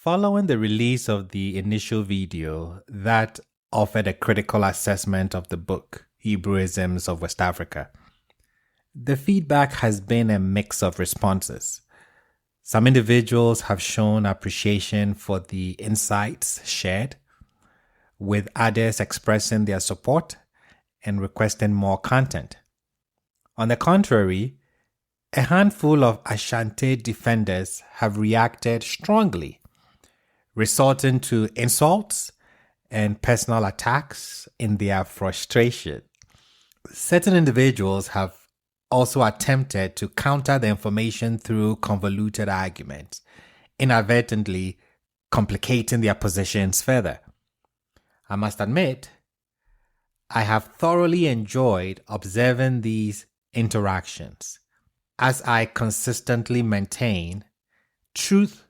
Following the release of the initial video that offered a critical assessment of the book, Hebrewisms of West Africa, the feedback has been a mix of responses. Some individuals have shown appreciation for the insights shared, with others expressing their support and requesting more content. On the contrary, a handful of Asante defenders have reacted strongly, resulting to insults and personal attacks in their frustration. Certain individuals have also attempted to counter the information through convoluted arguments, inadvertently complicating their positions further. I must admit, I have thoroughly enjoyed observing these interactions, as I consistently maintain truth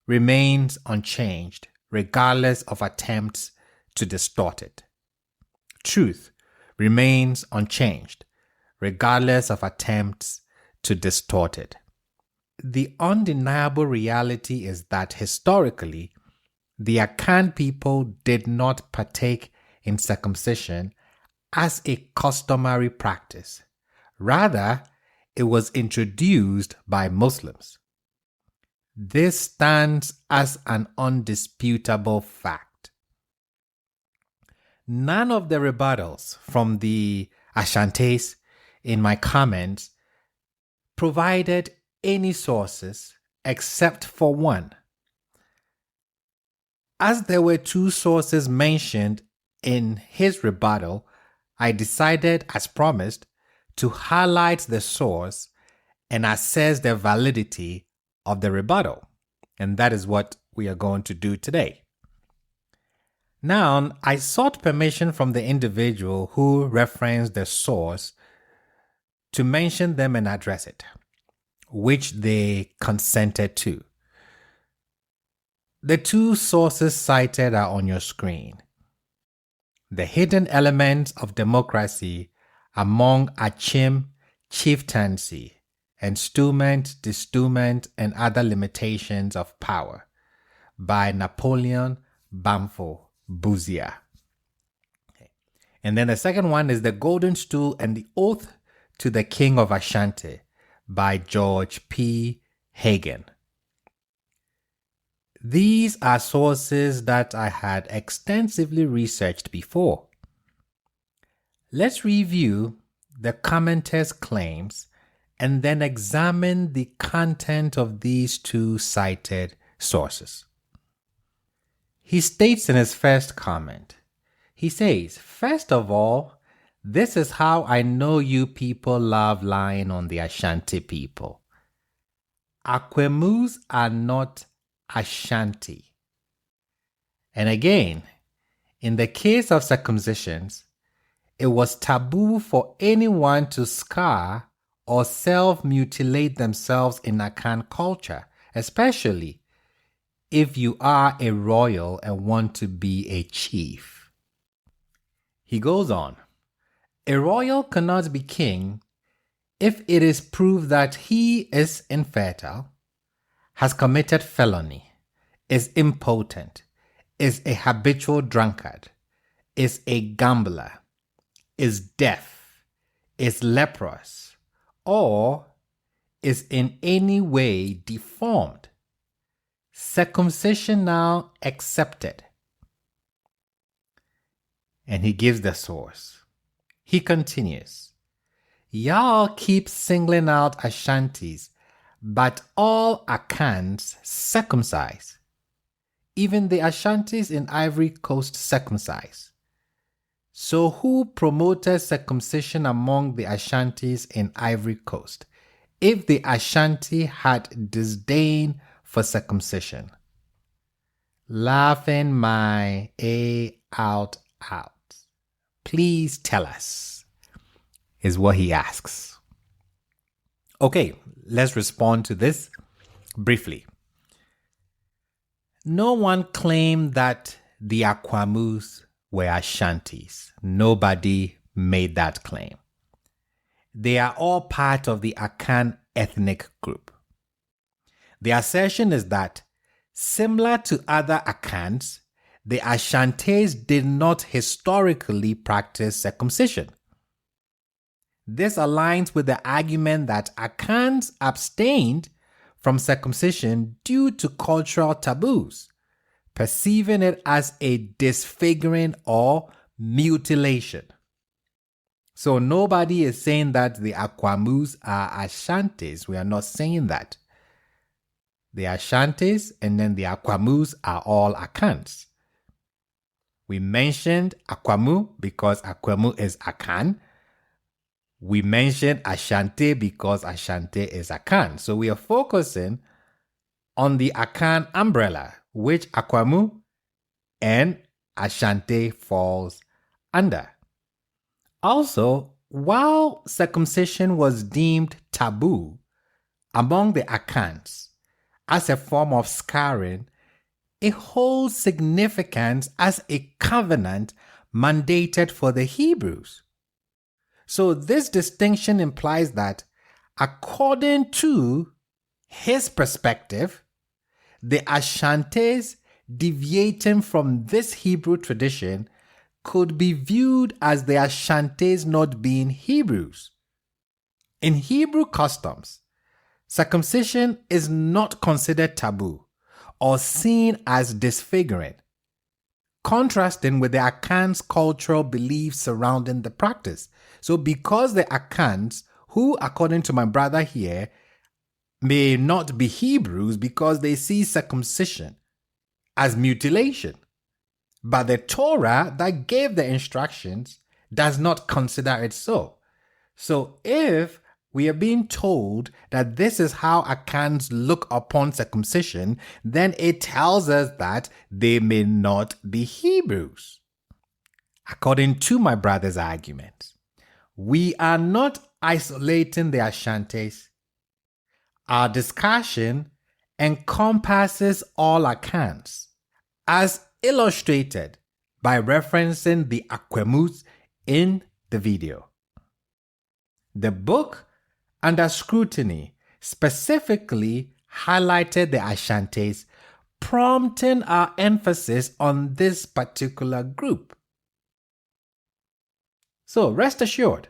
remains unchanged regardless of attempts to distort it. Truth remains unchanged regardless of attempts to distort it. The undeniable reality is that historically, the Akan people did not partake in circumcision as a customary practice. Rather, it was introduced by Muslims. This stands as an undisputable fact. None of the rebuttals from the Ashantes in my comments provided any sources except for one. As there were two sources mentioned in his rebuttal, I decided, as promised, to highlight the source and assess the validity of the rebuttal. And that is what we are going to do today. Now, I sought permission from the individual who referenced the source to mention them and address it, which they consented to. The two sources cited are on your screen. The hidden elements of democracy among Achim, chieftaincy, Endowment, Disdowment, and Other Limitations of Power by Napoleon Bamfo Buzia. And then the second one is The Golden Stool and the Oath to the King of Asante by George P. Hagen. These are sources that I had extensively researched before. Let's review the commenter's claims and then examine the content of these two cited sources. He states in his first comment, he says, "First of all, this is how I know you people love lying on the Ashanti people. Akwemus are not Ashanti." And again, in the case of circumcisions, it was taboo for anyone to scar or self-mutilate themselves in Akan culture, especially if you are a royal and want to be a chief. He goes on, "A royal cannot be king if it is proved that he is infertile, has committed felony, is impotent, is a habitual drunkard, is a gambler, is deaf, is leprous, or is in any way deformed. Circumcision now accepted." And he gives the source. He continues, "Y'all keep singling out Ashantis, but all Akans circumcise. Even the Ashantis in Ivory Coast circumcise. So who promoted circumcision among the Ashantis in Ivory Coast, if the Ashanti had disdain for circumcision?" Laughing my A out. Please tell us, is what he asks. Okay, let's respond to this briefly. No one claimed that the Akwamus were Ashantis. Nobody made that claim. They are all part of the Akan ethnic group. The assertion is that Similar to other Akans, the Asantes did not historically practice circumcision. This aligns with the argument that Akans abstained from circumcision due to cultural taboos, perceiving it as a disfiguring or mutilation. So nobody is saying that the Akwamus are Ashantes. We are not saying that. The Ashantes and then the Akwamus are all Akans. We mentioned Akwamu because Akwamu is Akan. We mentioned Asante because Asante is Akan. So we are focusing on the Akan umbrella, which Akwamu and Asante falls under. Also, while circumcision was deemed taboo among the Akans as a form of scarring, it holds significance as a covenant mandated for the Hebrews. So this distinction implies that, according to his perspective, the Ashantes deviating from this Hebrew tradition could be viewed as the Ashantes not being Hebrews. In Hebrew customs, circumcision is not considered taboo or seen as disfiguring, contrasting with the Akan's cultural beliefs surrounding the practice. So because the Akans, who according to my brother here, may not be Hebrews because they see circumcision as mutilation, but the Torah that gave the instructions does not consider it so. So if we are being told that this is how Akans look upon circumcision, then it tells us that they may not be Hebrews. According to my brother's argument, we are not isolating the Ashantes. Our discussion encompasses all Akans, as illustrated by referencing the Akwamus in the video. The book, under scrutiny, specifically highlighted the Ashantes, prompting our emphasis on this particular group. So rest assured,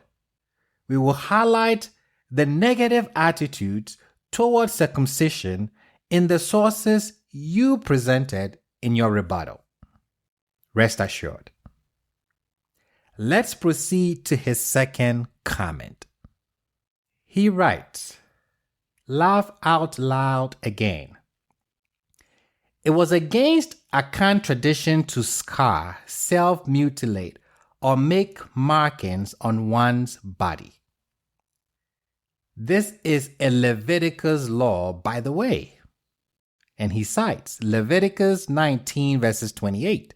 we will highlight the negative attitudes towards circumcision in the sources you presented in your rebuttal. Rest assured. Let's proceed to his second comment. He writes, laugh out loud again. It was against Akan tradition to scar, self-mutilate, or make markings on one's body. This is a Leviticus law, by the way. And he cites Leviticus 19 verses 28.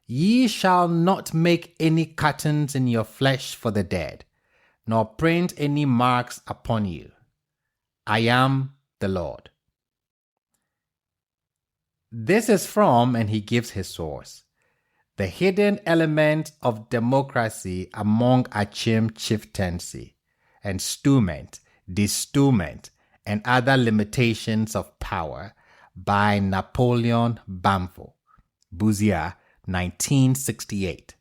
Ye shall not make any cuttings in your flesh for the dead, nor print any marks upon you. I am the Lord. This is from, and he gives his source, the hidden element of democracy among Achim chieftaincy, and stewment, destewment, and other limitations of power by Napoleon Bamfo, Buzia, 1968.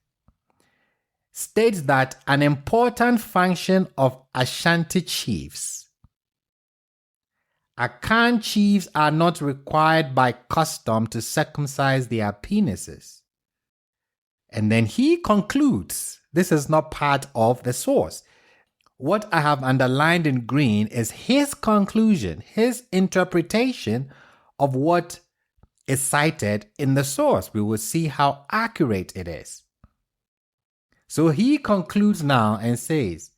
States that an important function of Ashanti chiefs, Akan chiefs are not required by custom to circumcise their penises. And then he concludes, this is not part of the source. What I have underlined in green is his conclusion, his interpretation of what is cited in the source. We will see how accurate it is. So he concludes now and says,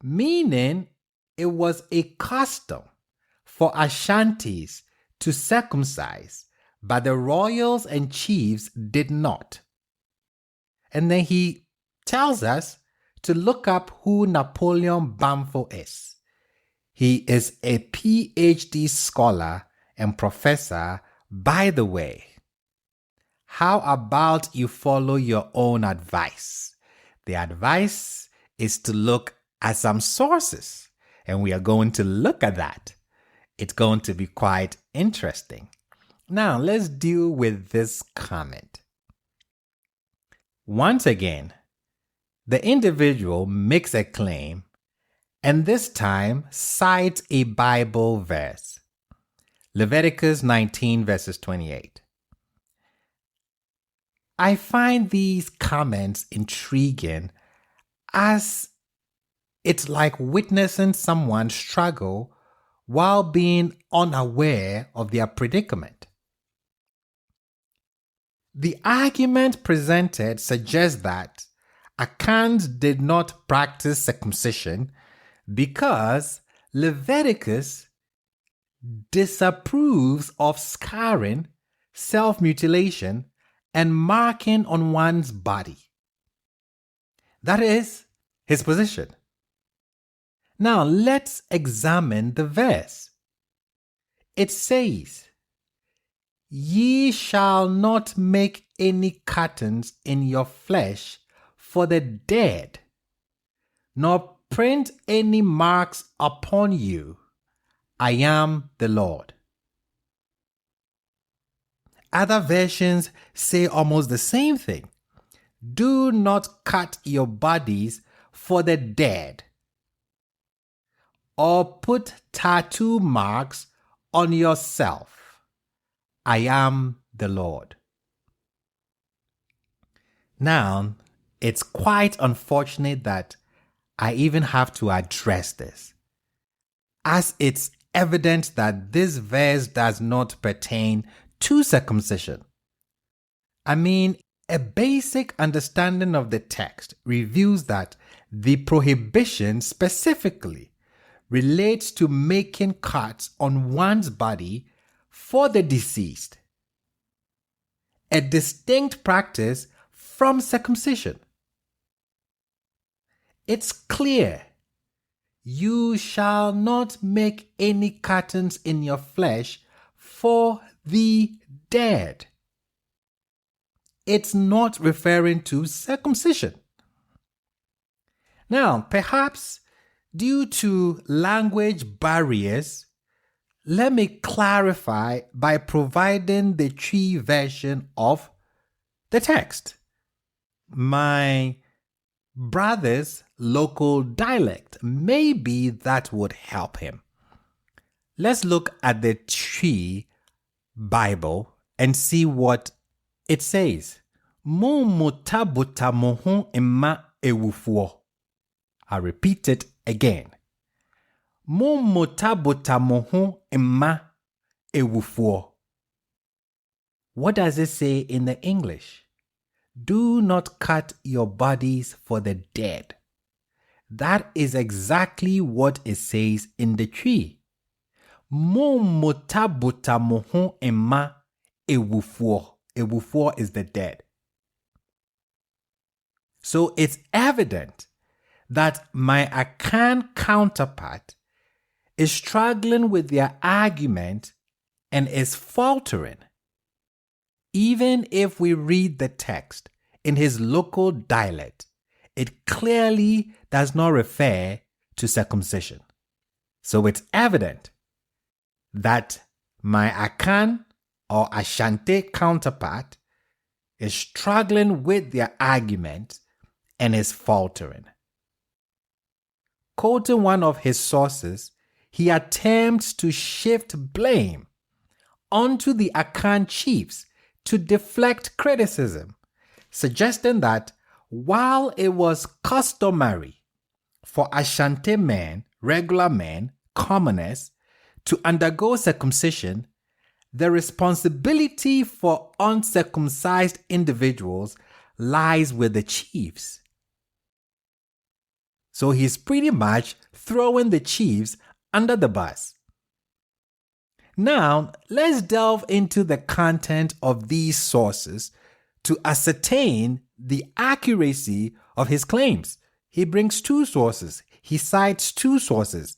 meaning it was a custom for Ashantis to circumcise, but the royals and chiefs did not. And then he tells us to look up who Napoleon Bamfo is. He is a PhD scholar and professor, by the way. How about you follow your own advice? The advice is to look at some sources, and we are going to look at that. It's going to be quite interesting. Now, let's deal with this comment. Once again, the individual makes a claim and this time cites a Bible verse. Leviticus 19 verses 28. I find these comments intriguing as it's like witnessing someone struggle while being unaware of their predicament. The argument presented suggests that Akan did not practice circumcision because Leviticus disapproves of scarring, self-mutilation, and marking on one's body. That is his position. Now let's examine the verse. It says, "Ye shall not make any curtains in your flesh for the dead, nor print any marks upon you. I am the Lord." Other versions say almost the same thing. Do not cut your bodies for the dead, or put tattoo marks on yourself. I am the Lord. Now, it's quite unfortunate that I even have to address this, as it's evident that this verse does not pertain to circumcision. I mean, a basic understanding of the text reveals that the prohibition specifically relates to making cuts on one's body for the deceased, a distinct practice from circumcision. It's clear, you shall not make any curtains in your flesh for the dead. It's not referring to circumcision. Now, perhaps due to language barriers, let me clarify by providing the tree version of the text, my brother's local dialect. Maybe that would help him. Let's look at the tree Bible and see what it says. Mo mutabuta mohon emma ewufuo. I repeat it again. Mo mutabuta mohon emma ewufuo. What does it say in the English? Do not cut your bodies for the dead. That is exactly what it says in the tree. Mo mutabuta mohon emma ewufuo. Ewufuo is the dead. So it's evident that my Akan counterpart is struggling with their argument and is faltering. Even if we read the text in his local dialect, it clearly does not refer to circumcision. So it's evident that my Akan or Asante counterpart is struggling with their argument and is faltering. Quoting one of his sources, he attempts to shift blame onto the Akan chiefs to deflect criticism, suggesting that while it was customary for Asante men, regular men, commoners, to undergo circumcision, the responsibility for uncircumcised individuals lies with the chiefs. So he's pretty much throwing the chiefs under the bus. Now, let's delve into the content of these sources to ascertain the accuracy of his claims. He brings two sources. He cites two sources.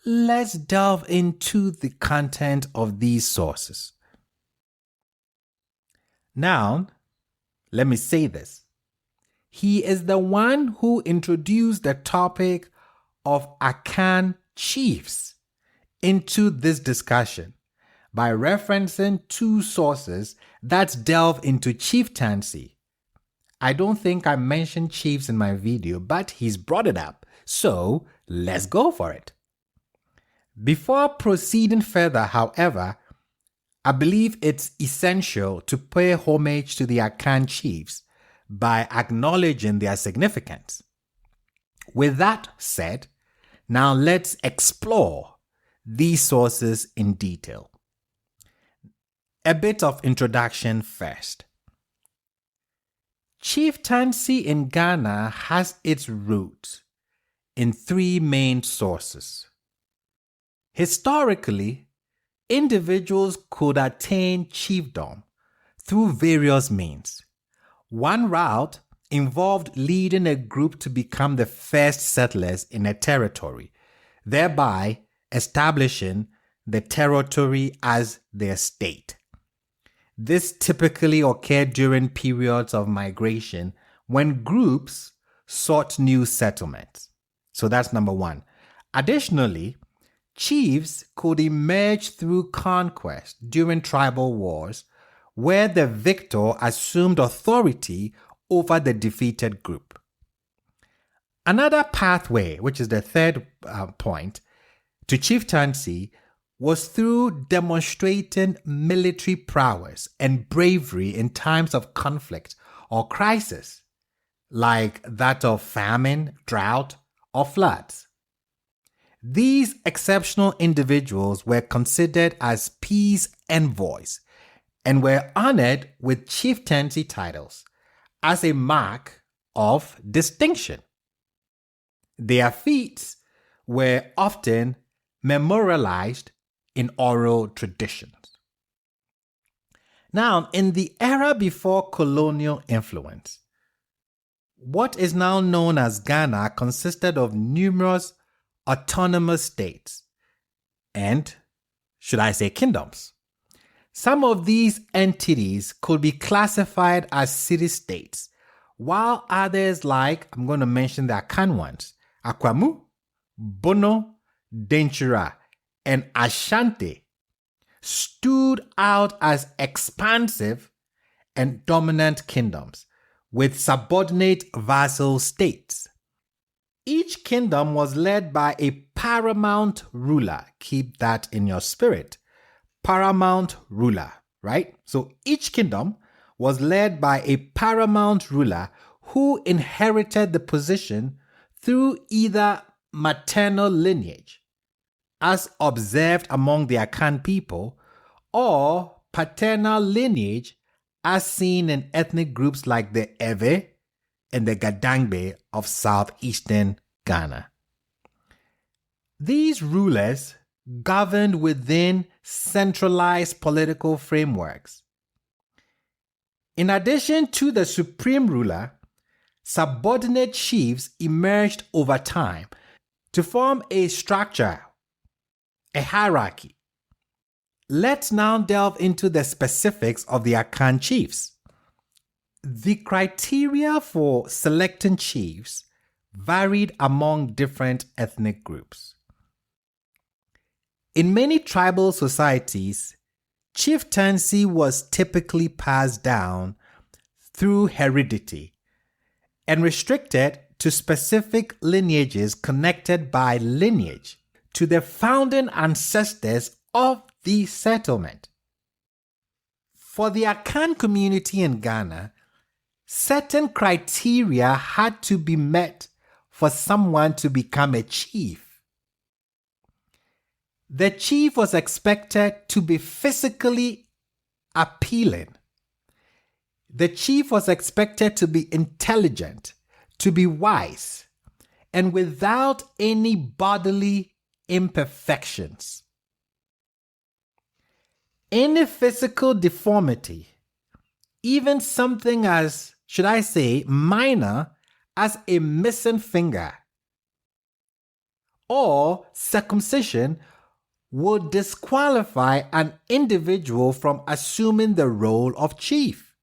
Let's delve into the content of these sources. Now, let me say this. He is the one who introduced the topic of Akan chiefs into this discussion by referencing two sources that delve into chieftaincy. I don't think I mentioned chiefs in my video, but he's brought it up, so let's go for it. Before proceeding further, however, I believe it's essential to pay homage to the Akan chiefs by acknowledging their significance. With that said, now let's explore these sources in detail. A bit of introduction first. Chieftaincy in Ghana has its roots in three main sources. Historically, individuals could attain chiefdom through various means. One route involved leading a group to become the first settlers in a territory, thereby establishing the territory as their state. This typically occurred during periods of migration when groups sought new settlements. So that's number one. Additionally, chiefs could emerge through conquest during tribal wars, where the victor assumed authority over the defeated group. Another pathway, which is the third point, to chieftaincy was through demonstrating military prowess and bravery in times of conflict or crisis, like that of famine, drought, or floods. These exceptional individuals were considered as peace envoys and were honored with chieftaincy titles as a mark of distinction. Their feats were often memorialized in oral traditions. Now, in the era before colonial influence, what is now known as Ghana consisted of numerous autonomous states and, should I say, kingdoms. Some of these entities could be classified as city-states, while others, like, I'm going to mention the Akan ones, Akwamu, Bono, Denchira, and Asante, stood out as expansive and dominant kingdoms with subordinate vassal states. Each kingdom was led by a paramount ruler. Keep that in your spirit. Paramount ruler, right? So each kingdom was led by a paramount ruler who inherited the position through either maternal lineage, as observed among the Akan people, or paternal lineage, as seen in ethnic groups like the Ewe and the Gadangbe of southeastern Ghana. These rulers governed within centralized political frameworks. In addition to the supreme ruler, subordinate chiefs emerged over time to form a structure, a hierarchy. Let's now delve into the specifics of the Akan chiefs. The criteria for selecting chiefs varied among different ethnic groups. In many tribal societies, chieftaincy was typically passed down through heredity and restricted to specific lineages connected by lineage to the founding ancestors of the settlement. For the Akan community in Ghana, certain criteria had to be met for someone to become a chief. The chief was expected to be physically appealing. The chief was expected to be intelligent, to be wise, and without any bodily imperfections. Any physical deformity, even something as, should I say, minor as a missing finger or circumcision, would disqualify an individual from assuming the role of chief.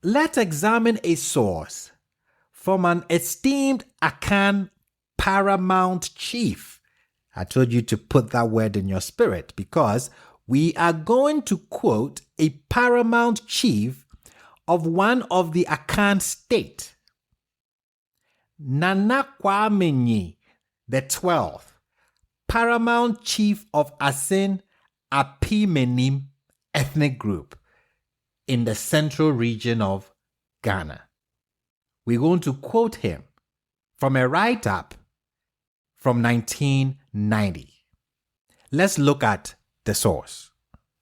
Let's examine a source from an esteemed Akan paramount chief I told you to put that word in your spirit because we are going to quote a paramount chief of one of the Akan state. Nana Kwame the 12th, paramount chief of Asante Apimenim ethnic group in the central region of Ghana. We're going to quote him from a write-up from 1990. Let's look at the source.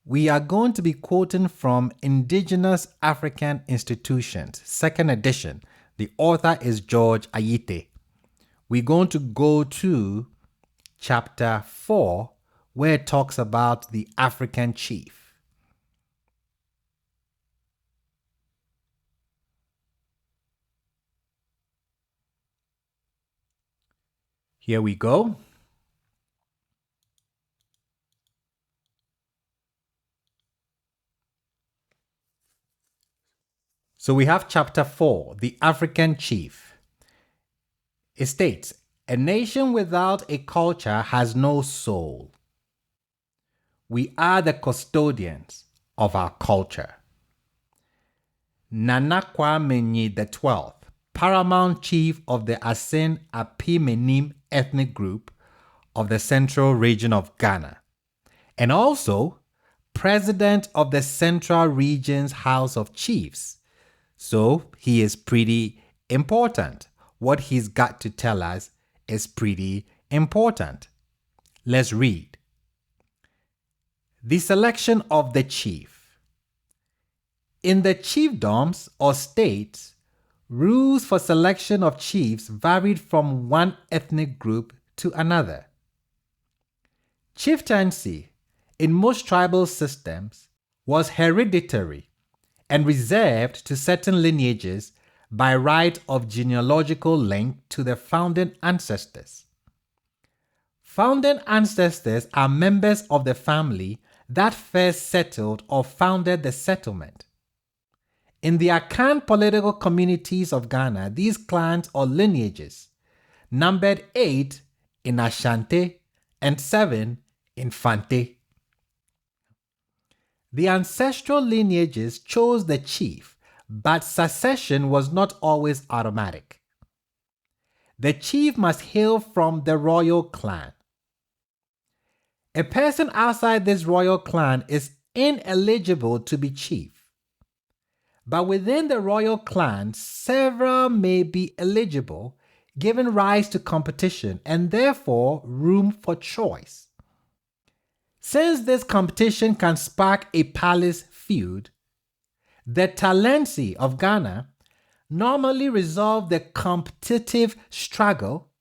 We are going to be quoting from Indigenous African Institutions, 2nd edition. The author is George Akwetey. We're going to go to chapter 4, where it talks about the African chief. Here we go. So we have chapter 4, the African chief. It states, a nation without a culture has no soul. We are the custodians of our culture. Nana Kwame the 12th, paramount chief of the Asante Apimenim ethnic group of the central region of Ghana, and also president of the Central Region's House of Chiefs. So he is pretty important. What he's got to tell us is pretty important. Let's read. The selection of the chief. In the chiefdoms or states, rules for selection of chiefs varied from one ethnic group to another. Chieftaincy in most tribal systems was hereditary and reserved to certain lineages by right of genealogical link to the founding ancestors. Founding ancestors are members of the family that first settled or founded the settlement. In the Akan political communities of Ghana, these clans or lineages numbered 8 in Asante and 7 in Fante. The ancestral lineages chose the chief, but succession was not always automatic. The chief must hail from the royal clan. A person outside this royal clan is ineligible to be chief. But within the royal clan, several may be eligible, giving rise to competition and therefore room for choice. Since this competition can spark a palace feud, the Talensi of Ghana normally resolve the competitive struggle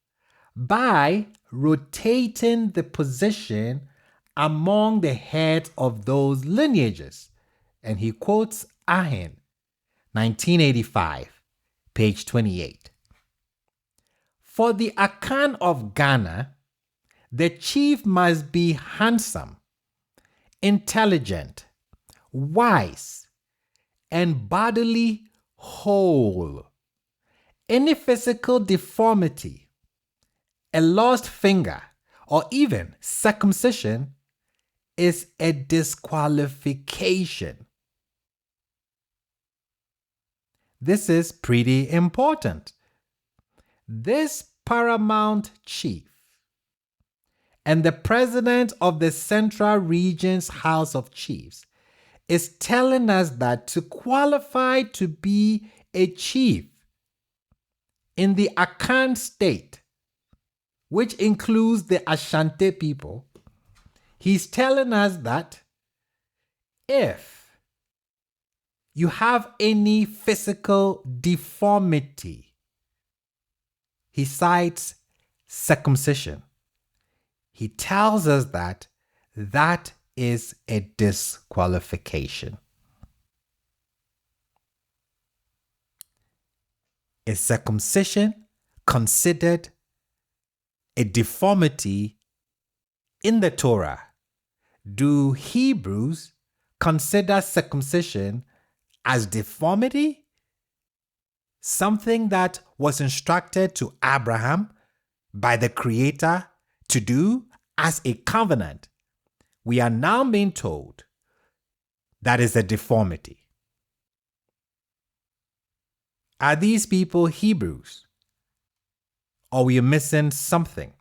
by rotating the position among the heads of those lineages. And he quotes Ahin, 1985, page 28. For the Akan of Ghana, the chief must be handsome, intelligent, wise, and bodily whole. Any physical deformity, a lost finger, or even circumcision is a disqualification. This is pretty important. This paramount chief and the president of the Central Region's House of Chiefs is telling us that to qualify to be a chief in the Akan state, which includes the Asante people, he's telling us that if you have any physical deformity, he cites circumcision. He tells us that that is a disqualification. Is circumcision considered a deformity in the Torah? Do Hebrews consider circumcision as deformity? Something that was instructed to Abraham by the Creator to do as a covenant, we are now being told that is a deformity. Are these people Hebrews? Or we are missing something?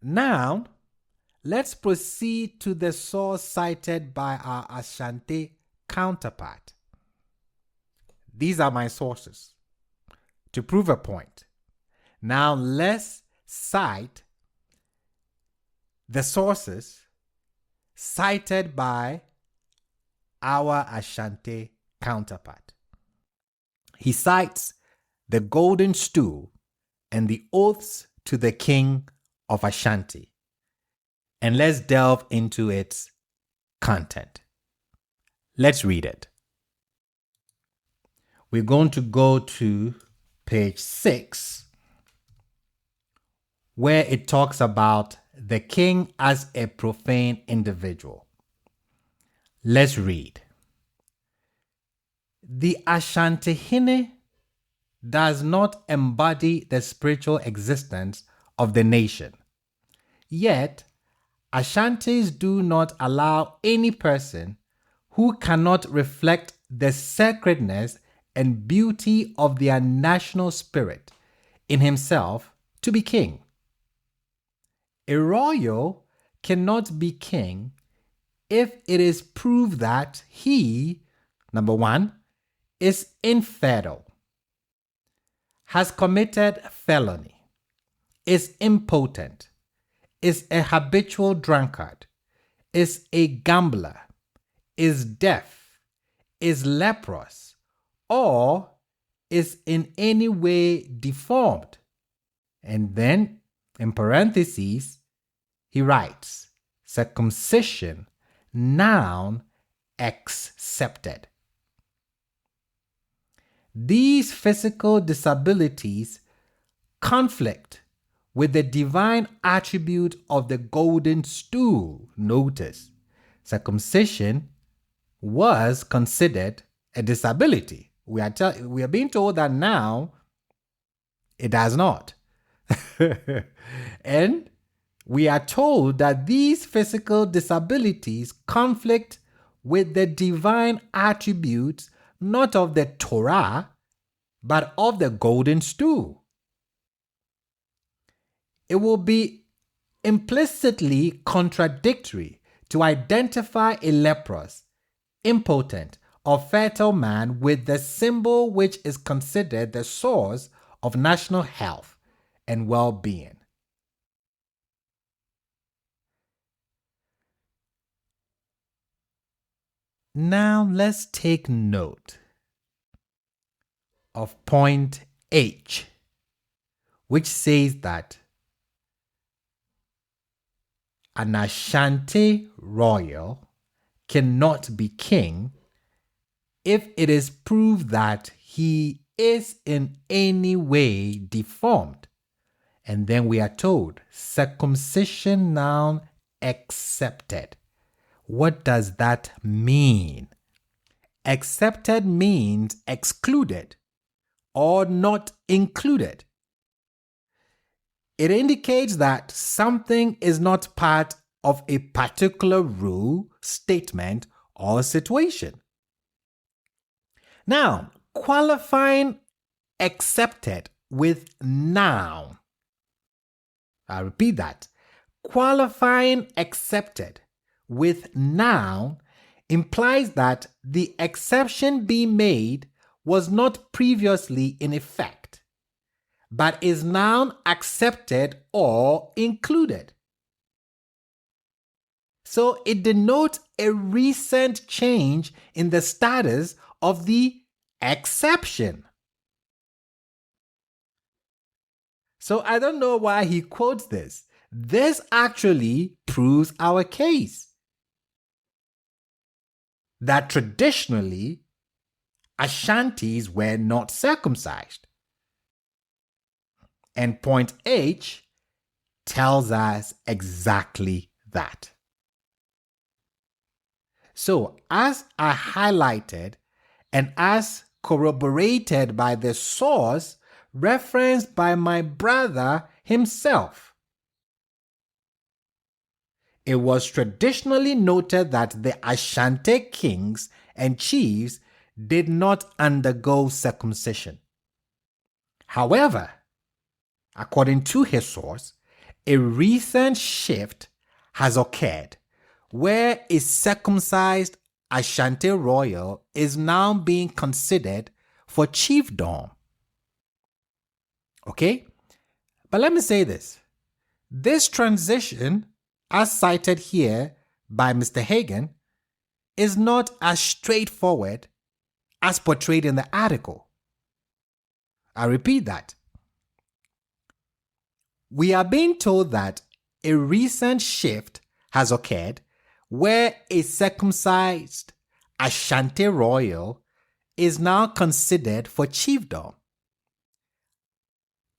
Now, let's proceed to the source cited by our Asante counterpart. These are my sources to prove a point. Now, let's cite the sources cited by our Asante counterpart. He cites the Golden Stool and the oaths to the king of Asante. And let's delve into its content. Let's read it. We're going to go to page 6, where it talks about the king as a profane individual. Let's read. The Ashantehene does not embody the spiritual existence of the nation. Yet, Ashantes do not allow any person who cannot reflect the sacredness and beauty of their national spirit in himself to be king. A royal cannot be king if it is proved that he, number one, is infertile, has committed felony, is impotent, is a habitual drunkard, is a gambler, is deaf, is leprous, or is in any way deformed. And then, in parentheses, he writes, circumcision, noun, excepted. These physical disabilities conflict with the divine attribute of the Golden Stool. Notice, circumcision was considered a disability. We are being told that now it does not. And we are told that these physical disabilities conflict with the divine attributes not of the Torah, but of the Golden Stool. It will be implicitly contradictory to identify a leprous, impotent, or fertile man with the symbol which is considered the source of national health and well-being. Now let's take note of point H, which says that an Ashanti royal cannot be king if it is proved that he is in any way deformed. And then we are told, circumcision noun excepted. What does that mean? Excepted means excluded or not included. It indicates that something is not part of a particular rule, statement, or situation. Now, qualifying accepted with noun. I repeat that. Qualifying accepted with noun implies that the exception being made was not previously in effect, but is now accepted or included. So it denotes a recent change in the status of the exception. So I don't know why he quotes this. This actually proves our case that traditionally Ashantis were not circumcised. And point H tells us exactly that. So, as I highlighted and as corroborated by the source referenced by my brother himself, it was traditionally noted that the Asante kings and chiefs did not undergo circumcision. However, according to his source, a recent shift has occurred where a circumcised Asante royal is now being considered for chiefdom. Okay? But let me say this. This transition, as cited here by Mr. Hagen, is not as straightforward as portrayed in the article. I repeat that. We are being told that a recent shift has occurred where a circumcised Asante royal is now considered for chiefdom.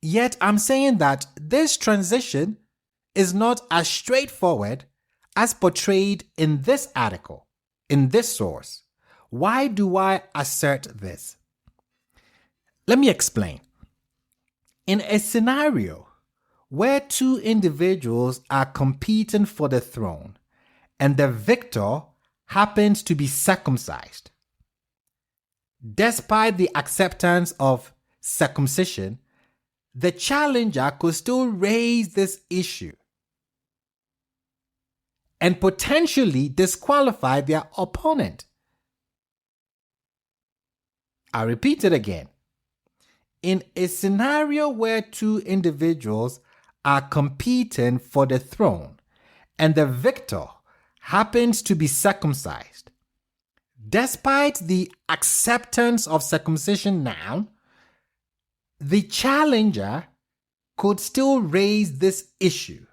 Yet I'm saying that this transition is not as straightforward as portrayed in this article, in this source. Why do I assert this? Let me explain. In a scenario where two individuals are competing for the throne and the victor happens to be circumcised, despite the acceptance of circumcision, the challenger could still raise this issue and potentially disqualify their opponent. I repeat it again. In a scenario where two individuals are competing for the throne and the victor happens to be circumcised, despite the acceptance of circumcision now, the challenger could still raise this issue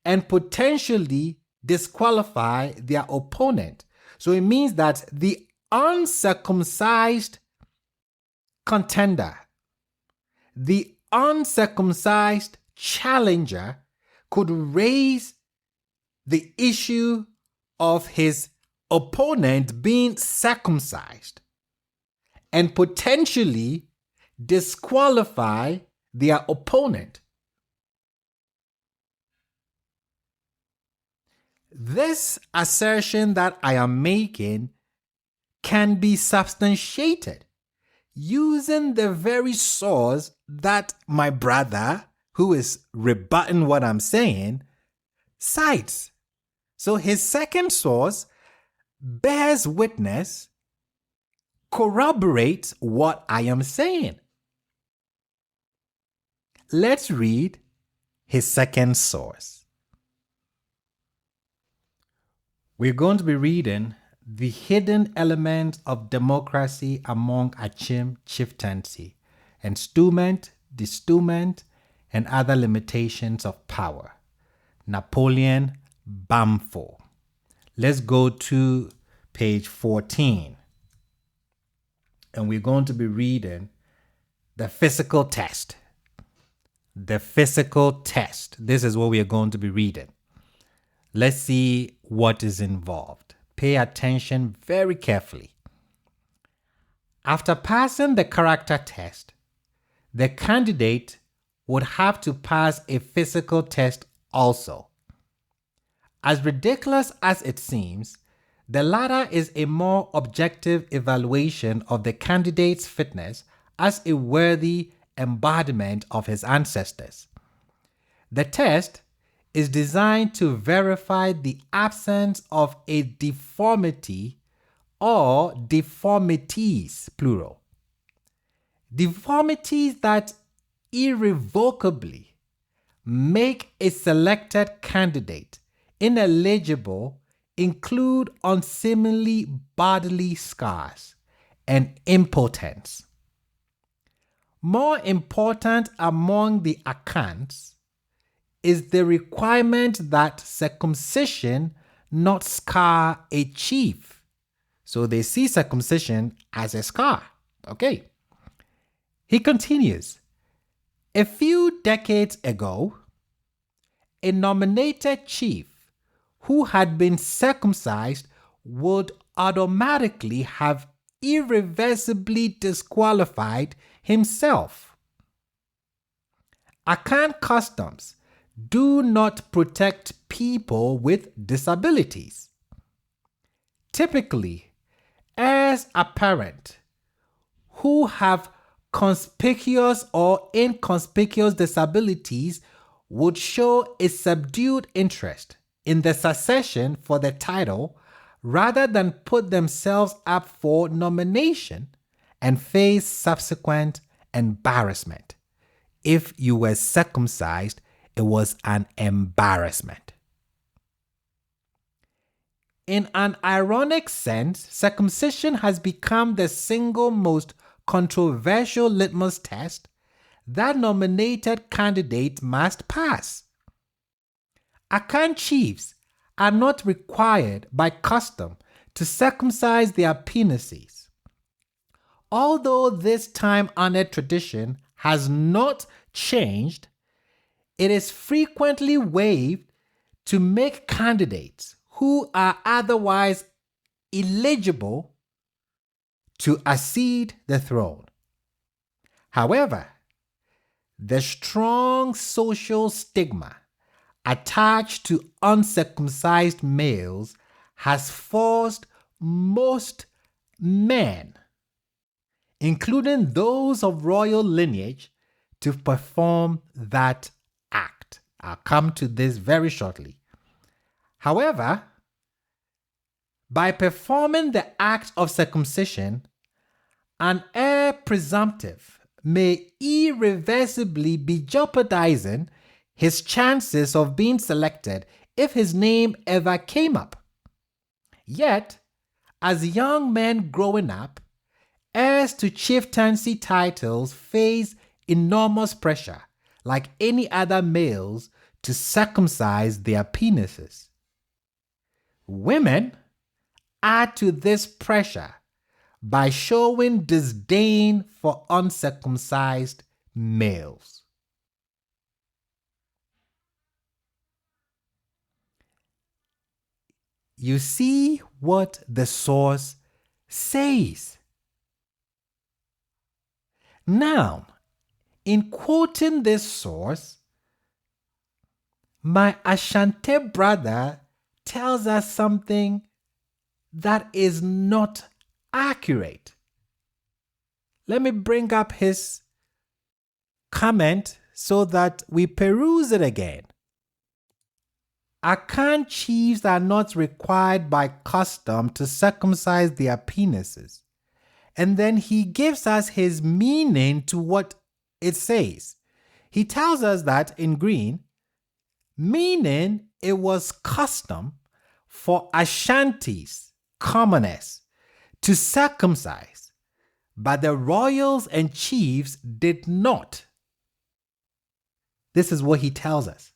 and potentially disqualify their opponent. So it means that the uncircumcised contender, the uncircumcised challenger, could raise the issue of his opponent being circumcised and potentially disqualify their opponent. This assertion that I am making can be substantiated using the very source that my brother, who is rebutting what I'm saying, cites. So his second source bears witness, corroborates what I am saying. Let's read his second source. We're going to be reading The Hidden Element of Democracy Among Achim Chieftaincy, Endowment, Destowment, and Other Limitations of Power. Napoleon Bamford. Let's go to page 14. And we're going to be reading the physical test. The physical test. This is what we are going to be reading. Let's see what is involved. Pay attention very carefully. After passing the character test, the candidate would have to pass a physical test also. As ridiculous as it seems, the latter is a more objective evaluation of the candidate's fitness as a worthy embodiment of his ancestors. The test is designed to verify the absence of a deformity or deformities, plural. Deformities that irrevocably make a selected candidate ineligible include unseemly bodily scars and impotence. More important among the Akans is the requirement that circumcision not scar a chief. So they see circumcision as a scar. Okay. He continues, a few decades ago, a nominated chief who had been circumcised would automatically have irreversibly disqualified himself. Akan customs do not protect people with disabilities. Typically, heirs apparent who have conspicuous or inconspicuous disabilities would show a subdued interest in the succession for the title rather than put themselves up for nomination and face subsequent embarrassment. If you were circumcised, it was an embarrassment. In an ironic sense, circumcision has become the single most controversial litmus test that nominated candidates must pass. Akan chiefs are not required by custom to circumcise their penises. Although this time-honored tradition has not changed, it is frequently waived to make candidates who are otherwise eligible to accede the throne. However, the strong social stigma attached to uncircumcised males has forced most men, including those of royal lineage, to perform that act. I'll come to this very shortly. However, by performing the act of circumcision, an heir presumptive may irreversibly be jeopardizing his chances of being selected if his name ever came up. Yet, as young men growing up, heirs to chieftaincy titles face enormous pressure, like any other males, to circumcise their penises. Women add to this pressure by showing disdain for uncircumcised males. You see what the source says. Now, in quoting this source, my Asante brother tells us something that is not accurate. Let me bring up his comment so that we peruse it again. Akan chiefs are not required by custom to circumcise their penises. And then he gives us his meaning to what it says. He tells us that in green, meaning it was custom for Ashantis, commoners, to circumcise, but the royals and chiefs did not. This is what he tells us.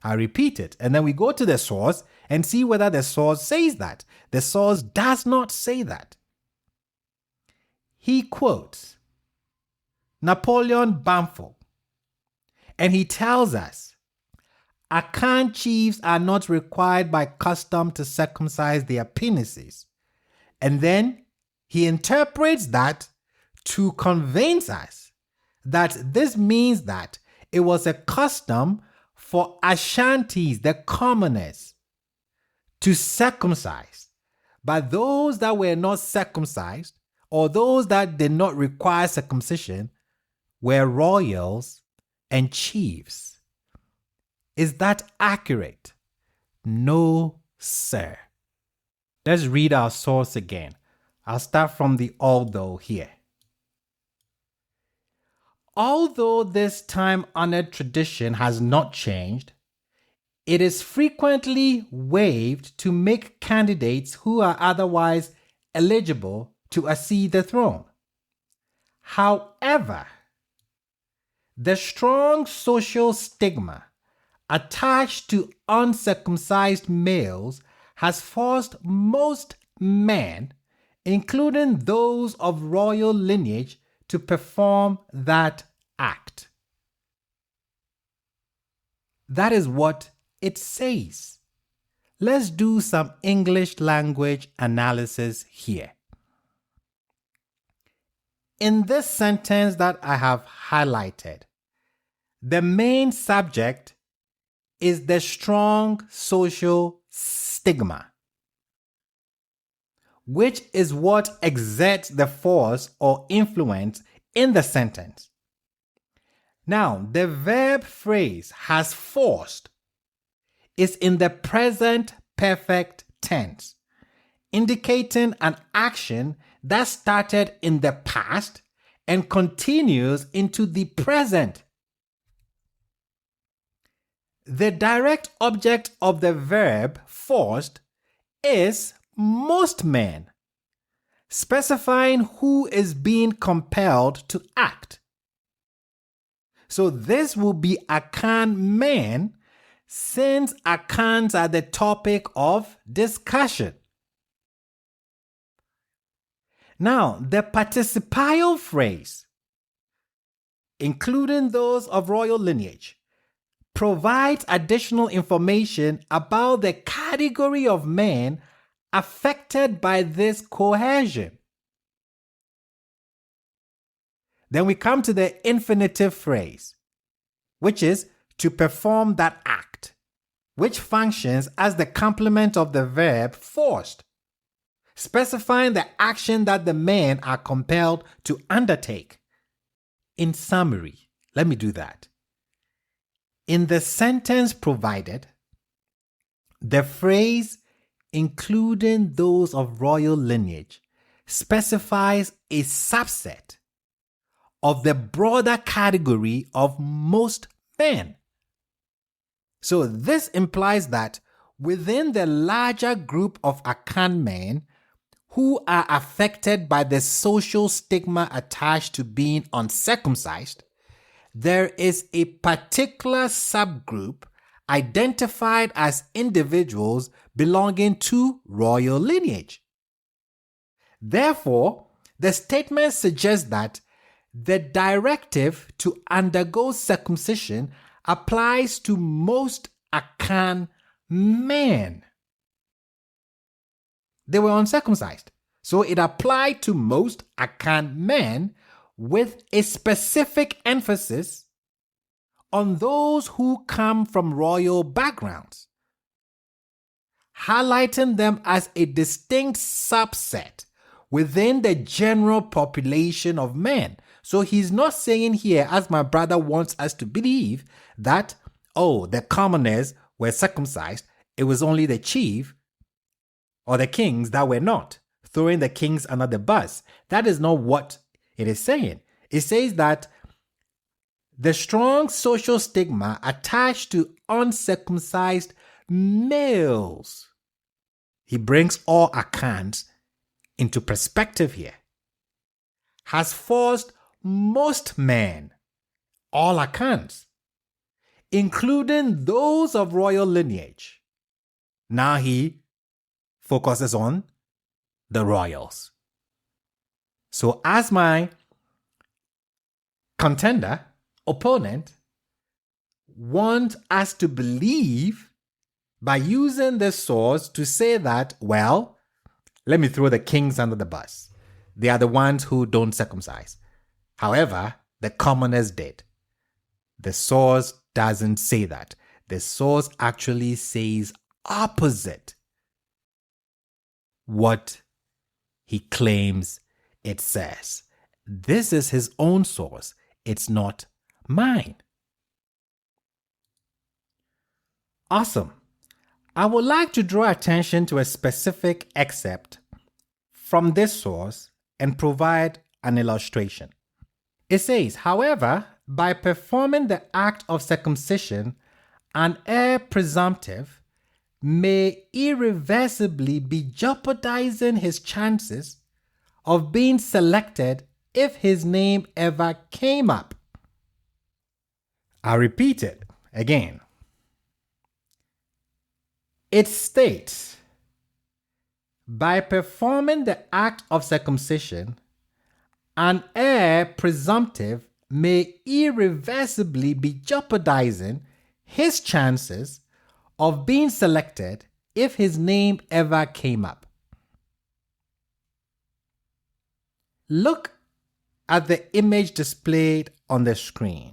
I repeat it, and then we go to the source and see whether the source says that. The source does not say that. He quotes Napoleon Bamford, and he tells us Akan chiefs are not required by custom to circumcise their penises. And then he interprets that to convince us that this means that it was a custom for Ashantis, the commoners, to circumcise. But those that were not circumcised, or those that did not require circumcision, were royals and chiefs. Is that accurate? No, sir. Let's read our source again. I'll start from the although here. Although this time-honored tradition has not changed, it is frequently waived to make candidates who are otherwise eligible to accede the throne. However, the strong social stigma attached to uncircumcised males has forced most men, including those of royal lineage, to perform that act. That is what it says. Let's do some English language analysis here. In this sentence that I have highlighted, the main subject is the strong social stigma, which is what exerts the force or influence in the sentence. Now, the verb phrase has forced is in the present perfect tense, indicating an action that started in the past and continues into the present. The direct object of the verb forced is most men, specifying who is being compelled to act. So this will be Akan men, since Akans are the topic of discussion. Now, the participial phrase, including those of royal lineage, provides additional information about the category of men affected by this coercion. Then we come to the infinitive phrase, which is to perform that act, which functions as the complement of the verb forced, specifying the action that the men are compelled to undertake. In summary, let me do that. In the sentence provided, the phrase including those of royal lineage specifies a subset of the broader category of most men. So this implies that within the larger group of Akan men who are affected by the social stigma attached to being uncircumcised, there is a particular subgroup identified as individuals belonging to royal lineage. Therefore, the statement suggests that the directive to undergo circumcision applies to most Akan men. They were uncircumcised, so it applied to most Akan men with a specific emphasis on those who come from royal backgrounds, highlighting them as a distinct subset within the general population of men. So he's not saying here, as my brother wants us to believe, that, the commoners were circumcised. It was only the chief or the kings that were not, throwing the kings under the bus. That is not what it is saying. It says that the strong social stigma attached to uncircumcised males. He brings all Akans into perspective here. Has forced most men, all Akans, including those of royal lineage. Now he focuses on the royals. So as my contender, opponent, want us to believe by using this source to say that, let me throw the kings under the bus. They are the ones who don't circumcise. However, the commoners did. The source doesn't say that. The source actually says opposite what he claims it says. This is his own source. It's not mine. Awesome. I would like to draw attention to a specific excerpt from this source and provide an illustration. It says, however, by performing the act of circumcision, an heir presumptive may irreversibly be jeopardizing his chances of being selected if his name ever came up. I repeat it again. It states, by performing the act of circumcision, an heir presumptive may irreversibly be jeopardizing his chances of being selected if his name ever came up. Look at the image displayed on the screen.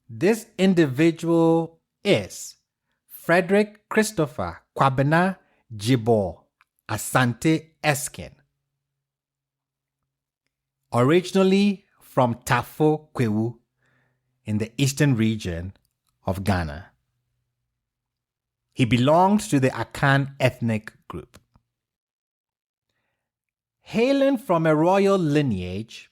This individual is Frederick Christopher Kwabena Jibo Asante Eskin, originally from Tafo Kwewu in the eastern region of Ghana. He belonged to the Akan ethnic group. Hailing from a royal lineage,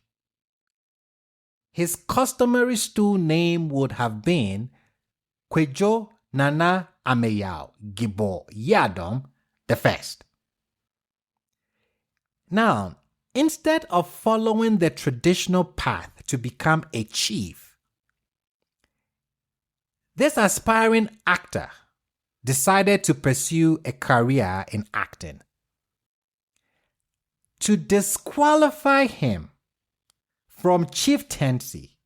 his customary stool name would have been Kwejo Nana Amaah Gibo Yadom I. Now, instead of following the traditional path to become a chief, this aspiring actor decided to pursue a career in acting. To disqualify him from chieftaincy,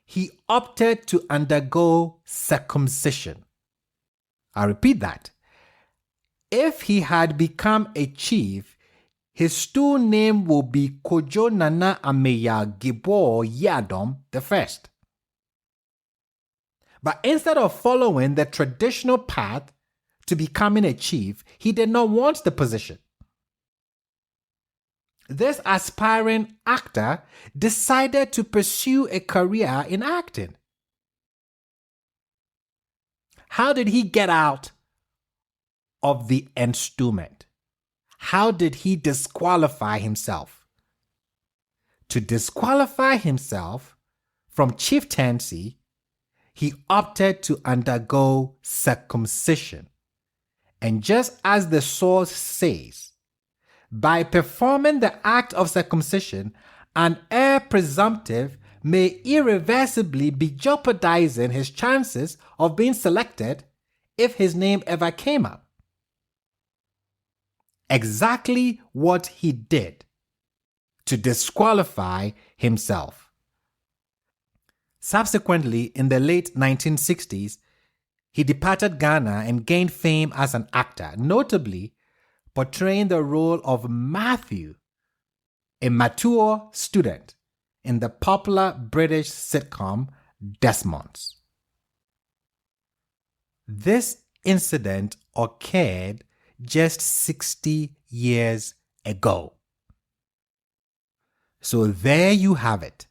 he opted to undergo circumcision. I repeat that. If he had become a chief, his stool name would be Kwejo Nana Amaah Gibo Yadom I. But instead of following the traditional path to becoming a chief, he did not want the position. This aspiring actor decided to pursue a career in acting. How did he get out of the enstowment? How did he disqualify himself? To disqualify himself from chieftaincy, he opted to undergo circumcision. And just as the source says, by performing the act of circumcision, an heir presumptive may irreversibly be jeopardizing his chances of being selected if his name ever came up. Exactly what he did to disqualify himself. Subsequently, in the late 1960s, he departed Ghana and gained fame as an actor, notably portraying the role of Matthew, a mature student in the popular British sitcom Desmond's. This incident occurred just 60 years ago. So there you have it.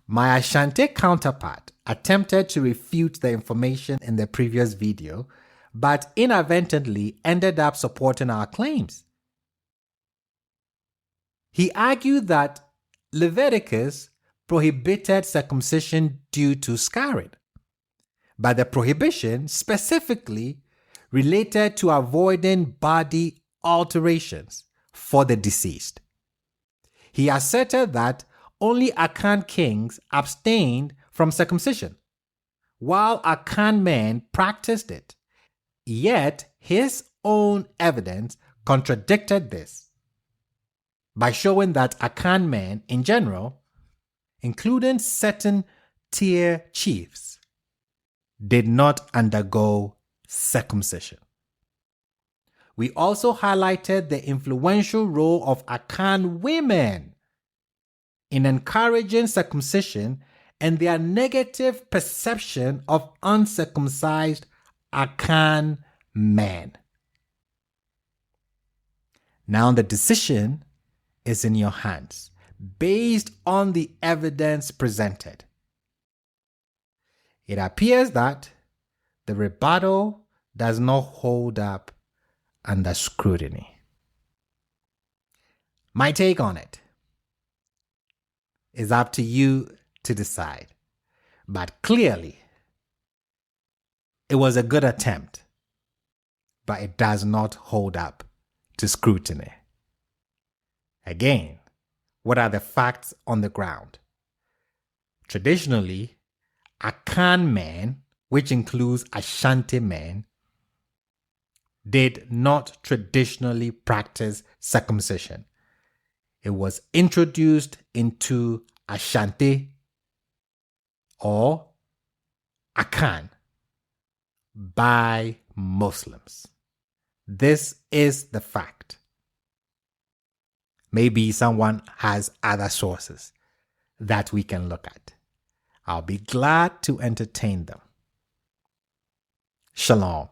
My Asante counterpart attempted to refute the information in the previous video, but inadvertently ended up supporting our claims. He argued that Leviticus prohibited circumcision due to scarring, but the prohibition specifically related to avoiding body alterations for the deceased. He asserted that only Akan kings abstained from circumcision, while Akan men practiced it. Yet his own evidence contradicted this by showing that Akan men in general, including certain tier chiefs, did not undergo circumcision. We also highlighted the influential role of Akan women in encouraging circumcision and their negative perception of uncircumcised Akan men. Now the decision is in your hands based on the evidence presented. It appears that the rebuttal does not hold up under scrutiny. My take on it is up to you to decide, but clearly it was a good attempt, but it does not hold up to scrutiny. Again, what are the facts on the ground? Traditionally, Akan men, which includes Asante men, did not traditionally practice circumcision. It was introduced into Asante or Akan by Muslims. This is the fact. Maybe someone has other sources that we can look at. I'll be glad to entertain them. Shalom.